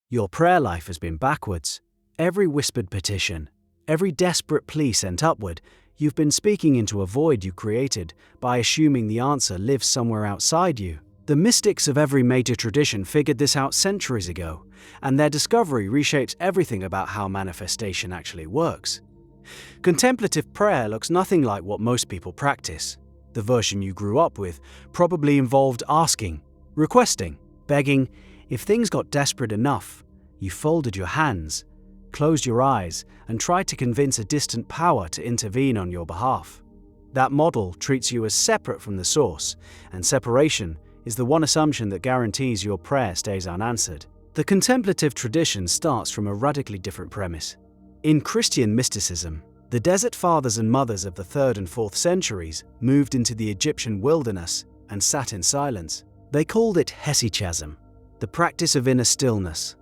Your prayer life has been backwards. Every whispered petition, every desperate plea sent upward, you've been speaking into a void you created by assuming the answer lives somewhere outside you. The mystics of every major tradition figured this out centuries ago, and their discovery reshapes everything about how manifestation actually works. Contemplative prayer looks nothing like what most people practice. The version you grew up with probably involved asking, requesting, begging. If things got desperate enough, you folded your hands, closed your eyes, and tried to convince a distant power to intervene on your behalf. That model treats you as separate from the source, and separation is the one assumption that guarantees your prayer stays unanswered. The contemplative tradition starts from a radically different premise. In Christian mysticism, the desert fathers and mothers of the 3rd and 4th centuries moved into the Egyptian wilderness and sat in silence. They called it hesychasm, the practice of inner stillness.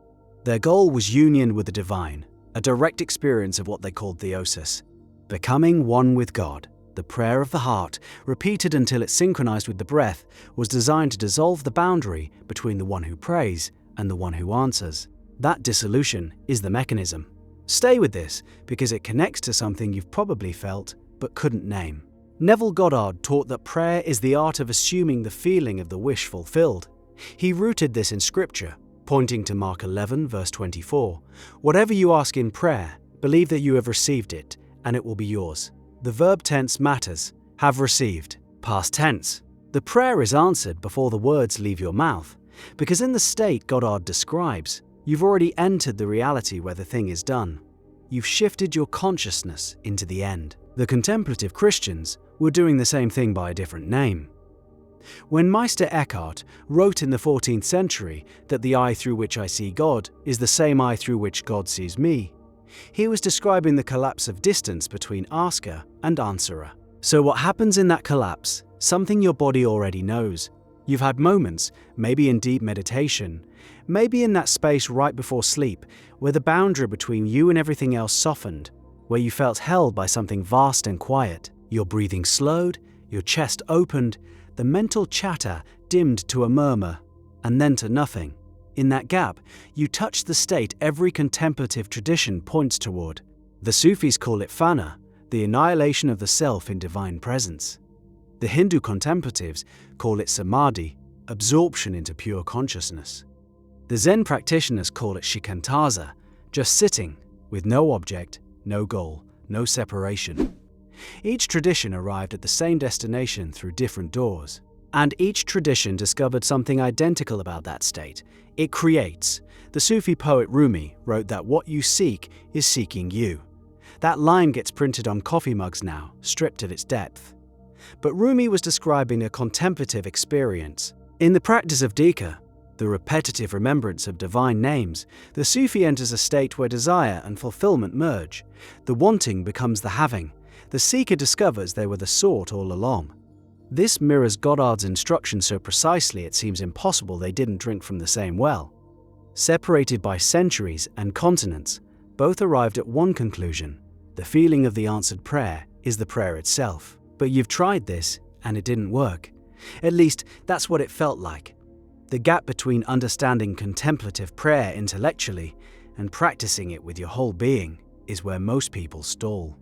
Their goal was union with the divine, a direct experience of what they called theosis, becoming one with God. The prayer of the heart, repeated until it synchronized with the breath, was designed to dissolve the boundary between the one who prays and the one who answers. That dissolution is the mechanism. Stay with this because it connects to something you've probably felt but couldn't name. Neville Goddard taught that prayer is the art of assuming the feeling of the wish fulfilled. He rooted this in Scripture, pointing to Mark 11, verse 24. Whatever you ask in prayer, believe that you have received it, and it will be yours. The verb tense matters. Have received. Past tense. The prayer is answered before the words leave your mouth, because in the state Goddard describes, you've already entered the reality where the thing is done. You've shifted your consciousness into the end. The contemplative Christians were doing the same thing by a different name. When Meister Eckhart wrote in the 14th century that the eye through which I see God is the same eye through which God sees me, he was describing the collapse of distance between asker and answerer. So what happens in that collapse? Something your body already knows. You've had moments, maybe in deep meditation, maybe in that space right before sleep, where the boundary between you and everything else softened, where you felt held by something vast and quiet. Your breathing slowed, your chest opened, the mental chatter dimmed to a murmur, and then to nothing. In that gap, you touched the state every contemplative tradition points toward. The Sufis call it fana, the annihilation of the self in divine presence. The Hindu contemplatives call it samadhi, absorption into pure consciousness. The Zen practitioners call it shikantaza, just sitting, with no object, no goal, no separation. Each tradition arrived at the same destination through different doors. And each tradition discovered something identical about that state. It creates. The Sufi poet Rumi wrote that what you seek is seeking you. That line gets printed on coffee mugs now, stripped of its depth. But Rumi was describing a contemplative experience. In the practice of dhikr, the repetitive remembrance of divine names, the Sufi enters a state where desire and fulfillment merge. The wanting becomes the having. The seeker discovers they were the sought all along. This mirrors Goddard's instruction so precisely it seems impossible they didn't drink from the same well. Separated by centuries and continents, both arrived at one conclusion. The feeling of the answered prayer is the prayer itself. But you've tried this, and it didn't work. At least, that's what it felt like. The gap between understanding contemplative prayer intellectually and practicing it with your whole being is where most people stall.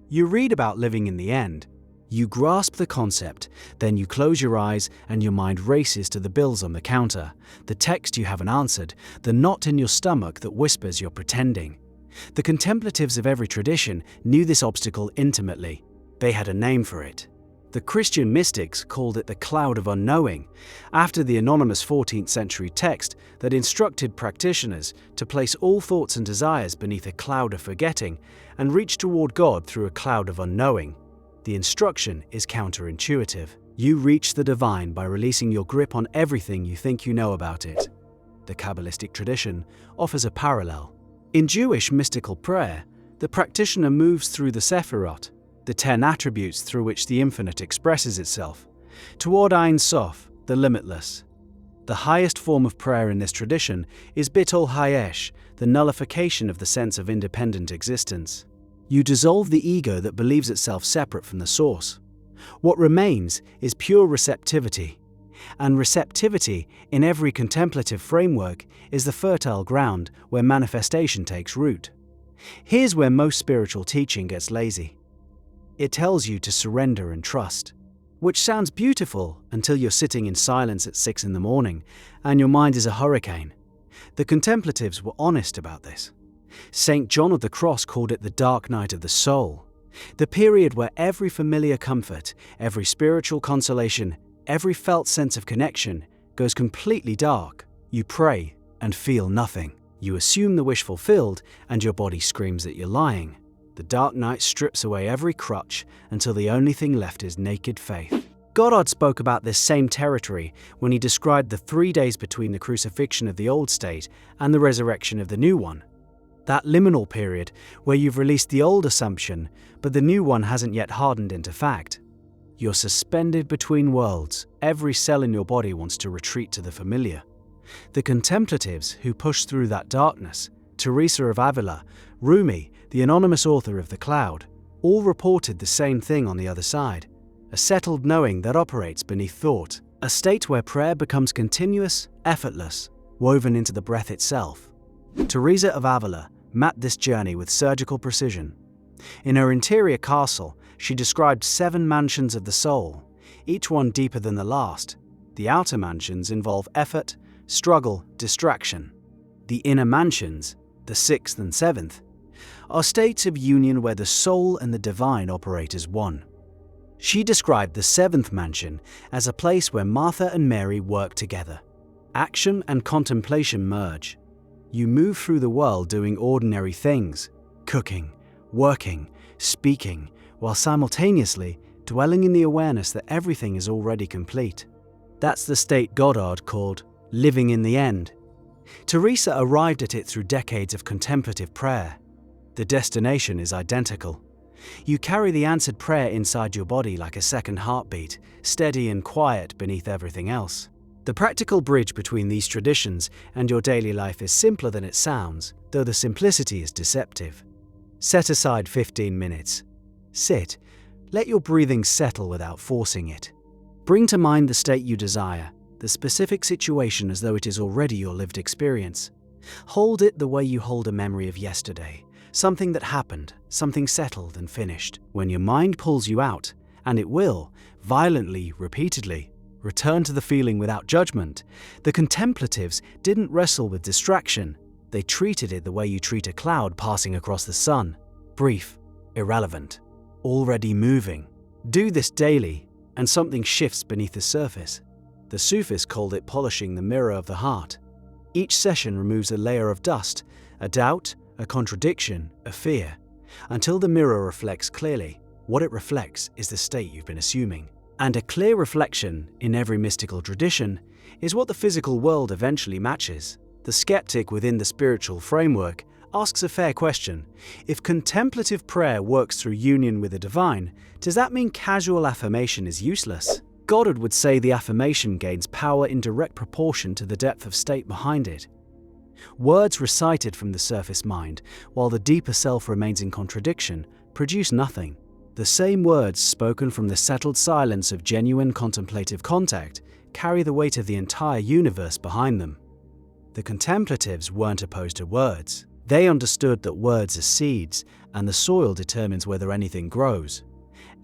You read about living in the end. You grasp the concept, then you close your eyes and your mind races to the bills on the counter, the text you haven't answered, the knot in your stomach that whispers you're pretending. The contemplatives of every tradition knew this obstacle intimately. They had a name for it. The Christian mystics called it the Cloud of Unknowing, after the anonymous 14th century text that instructed practitioners to place all thoughts and desires beneath a cloud of forgetting and reach toward God through a cloud of unknowing. The instruction is counterintuitive. You reach the divine by releasing your grip on everything you think you know about it. The Kabbalistic tradition offers a parallel. In Jewish mystical prayer, the practitioner moves through the Sephirot, the 10 attributes through which the infinite expresses itself, toward Ein Sof, the limitless. The highest form of prayer in this tradition is Bittul Hayesh, the nullification of the sense of independent existence. You dissolve the ego that believes itself separate from the source. What remains is pure receptivity. and receptivity in every contemplative framework is the fertile ground where manifestation takes root. Here's where most spiritual teaching gets lazy. It tells you to surrender and trust, which sounds beautiful until you're sitting in silence at 6 in the morning and your mind is a hurricane. The contemplatives were honest about this. St. John of the Cross called it the dark night of the soul, the period where every familiar comfort, every spiritual consolation, every felt sense of connection goes completely dark. You pray and feel nothing. You assume the wish fulfilled and your body screams that you're lying. The dark night strips away every crutch until the only thing left is naked faith. Goddard spoke about this same territory when he described the 3 days between the crucifixion of the old state and the resurrection of the new one. That liminal period where you've released the old assumption, but the new one hasn't yet hardened into fact. You're suspended between worlds. Every cell in your body wants to retreat to the familiar. The contemplatives who push through that darkness, Teresa of Ávila, Rumi, the anonymous author of The Cloud, all reported the same thing on the other side. A settled knowing that operates beneath thought. A state where prayer becomes continuous, effortless, woven into the breath itself. Teresa of Ávila mapped this journey with surgical precision. In her interior castle, she described 7 mansions of the soul, each one deeper than the last. The outer mansions involve effort, struggle, distraction. The inner mansions, the 6th and 7th, are states of union where the soul and the divine operate as one. She described the 7th mansion as a place where Martha and Mary work together. Action and contemplation merge. You move through the world doing ordinary things, cooking, working, speaking, while simultaneously dwelling in the awareness that everything is already complete. That's the state Goddard called living in the end. Teresa arrived at it through decades of contemplative prayer. The destination is identical. You carry the answered prayer inside your body like a second heartbeat, steady and quiet beneath everything else. The practical bridge between these traditions and your daily life is simpler than it sounds, though the simplicity is deceptive. Set aside 15 minutes. Sit. Let your breathing settle without forcing it. Bring to mind the state you desire, the specific situation as though it is already your lived experience. Hold it the way you hold a memory of yesterday, something that happened, something settled and finished. When your mind pulls you out, and it will, violently, repeatedly, return to the feeling without judgment. The contemplatives didn't wrestle with distraction. They treated it the way you treat a cloud passing across the sun. Brief, irrelevant, already moving. Do this daily, and something shifts beneath the surface. The Sufis called it polishing the mirror of the heart. Each session removes a layer of dust, a doubt, a contradiction, a fear, until the mirror reflects clearly. What it reflects is the state you've been assuming. And a clear reflection, in every mystical tradition, is what the physical world eventually matches. The skeptic within the spiritual framework asks a fair question. If contemplative prayer works through union with the divine, does that mean casual affirmation is useless? Goddard would say the affirmation gains power in direct proportion to the depth of state behind it. Words recited from the surface mind, while the deeper self remains in contradiction, produce nothing. The same words spoken from the settled silence of genuine contemplative contact carry the weight of the entire universe behind them. The contemplatives weren't opposed to words. They understood that words are seeds, and the soil determines whether anything grows.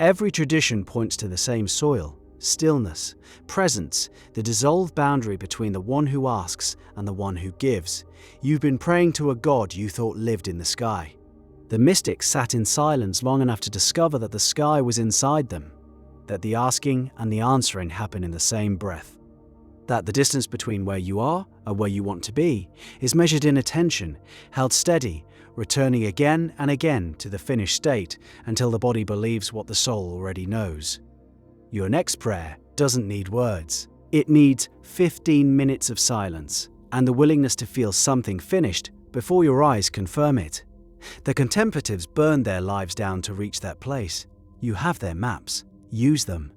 Every tradition points to the same soil: stillness, presence, the dissolved boundary between the one who asks and the one who gives. You've been praying to a god you thought lived in the sky. The mystics sat in silence long enough to discover that the sky was inside them, that the asking and the answering happen in the same breath, that the distance between where you are and where you want to be is measured in attention, held steady, returning again and again to the finished state until the body believes what the soul already knows. Your next prayer doesn't need words. It needs 15 minutes of silence and the willingness to feel something finished before your eyes confirm it. The contemplatives burned their lives down to reach that place. You have their maps. Use them.